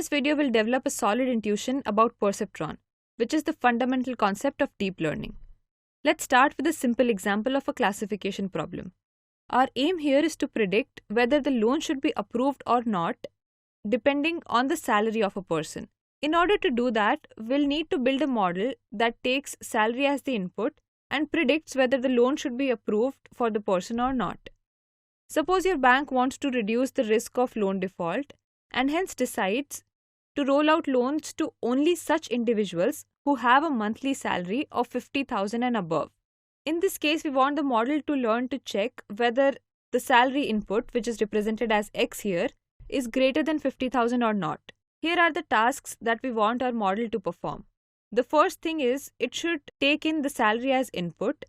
this video, we'll develop a solid intuition about perceptron, which is the fundamental concept of deep learning. Let's start with a simple example of a classification problem. Our aim here is to predict whether the loan should be approved or not, depending on the salary of a person. In order to do that, we'll need to build a model that takes salary as the input and predicts whether the loan should be approved for the person or not. Suppose your bank wants to reduce the risk of loan default and hence decides to roll out loans to only such individuals who have a monthly salary of 50,000 and above. In this case, we want the model to learn to check whether the salary input, which is represented as X here, is greater than 50,000 or not. Here are the tasks that we want our model to perform. The first thing is it should take in the salary as input.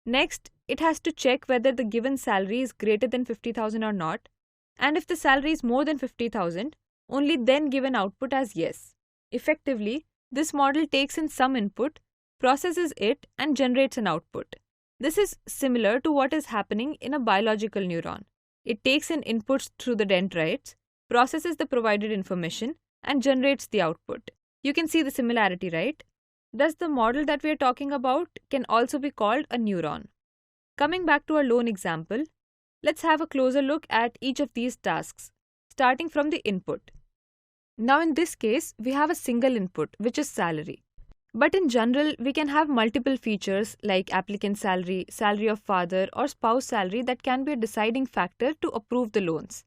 Next, it has to check whether the given salary is greater than 50,000 or not. And if the salary is more than 50,000, only then give an output as yes. Effectively, this model takes in some input, processes it, and generates an output. This is similar to what is happening in a biological neuron. It takes in inputs through the dendrites, processes the provided information, and generates the output. You can see the similarity, right? Thus, the model that we are talking about can also be called a neuron. Coming back to our loan example, let's have a closer look at each of these tasks, starting from the input. Now, in this case, we have a single input, which is salary. But in general, we can have multiple features like applicant salary, salary of father, or spouse salary that can be a deciding factor to approve the loans.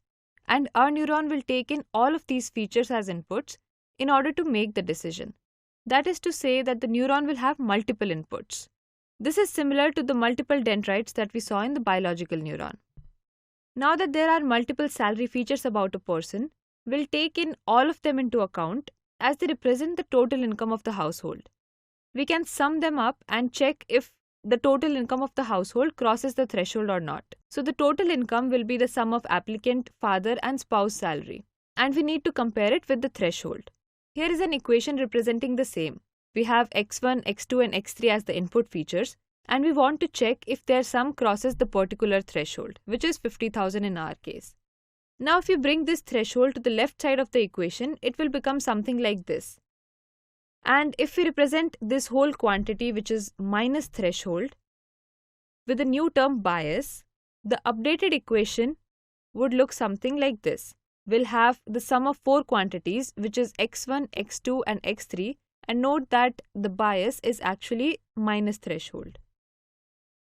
And our neuron will take in all of these features as inputs in order to make the decision. That is to say that the neuron will have multiple inputs. This is similar to the multiple dendrites that we saw in the biological neuron. Now that there are multiple salary features about a person, we'll take in all of them into account as they represent the total income of the household. We can sum them up and check if the total income of the household crosses the threshold or not. So the total income will be the sum of applicant, father, and spouse salary. And we need to compare it with the threshold. Here is an equation representing the same. We have x1, x2, and x3 as the input features, and we want to check if their sum crosses the particular threshold, which is 50,000 in our case. Now, if you bring this threshold to the left side of the equation, it will become something like this. And if we represent this whole quantity, which is minus threshold, with the new term bias, the updated equation would look something like this. We'll have the sum of four quantities, which is x1, x2, and x3, and note that the bias is actually minus threshold.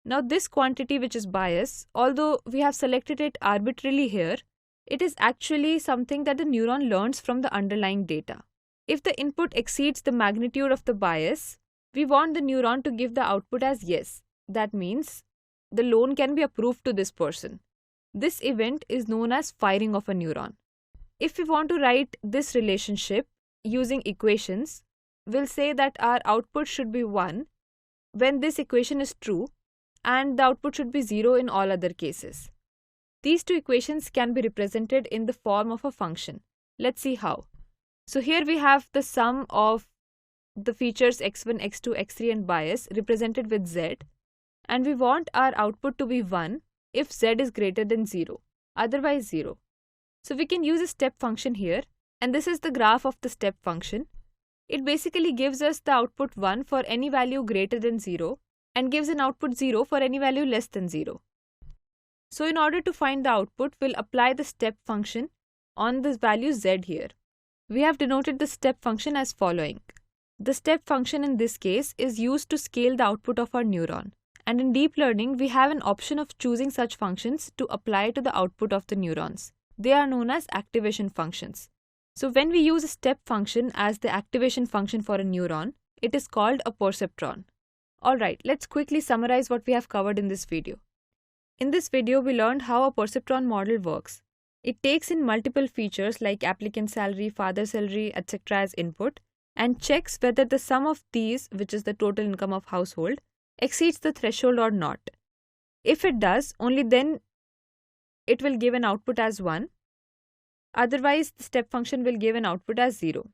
Now, this quantity, which is bias, although we have selected it arbitrarily here, it is actually something that the neuron learns from the underlying data. If the input exceeds the magnitude of the bias, we want the neuron to give the output as yes. That means the loan can be approved to this person. This event is known as firing of a neuron. If we want to write this relationship using equations, we'll say that our output should be 1 when this equation is true, and the output should be 0 in all other cases. These two equations can be represented in the form of a function. Let's see how. So here we have the sum of the features x1, x2, x3 and bias represented with z, and we want our output to be 1 if z is greater than 0, otherwise 0. So we can use a step function here, and this is the graph of the step function. It basically gives us the output 1 for any value greater than 0 and gives an output 0 for any value less than 0. So in order to find the output, we'll apply the step function on this value z here. We have denoted the step function as following. The step function in this case is used to scale the output of our neuron. And in deep learning, we have an option of choosing such functions to apply to the output of the neurons. They are known as activation functions. So when we use a step function as the activation function for a neuron, it is called a perceptron. Alright, let's quickly summarize what we have covered in this video. In this video, we learned how a perceptron model works. It takes in multiple features like applicant salary, father salary, etc. as input and checks whether the sum of these, which is the total income of household, exceeds the threshold or not. If it does, only then it will give an output as 1. Otherwise, the step function will give an output as 0.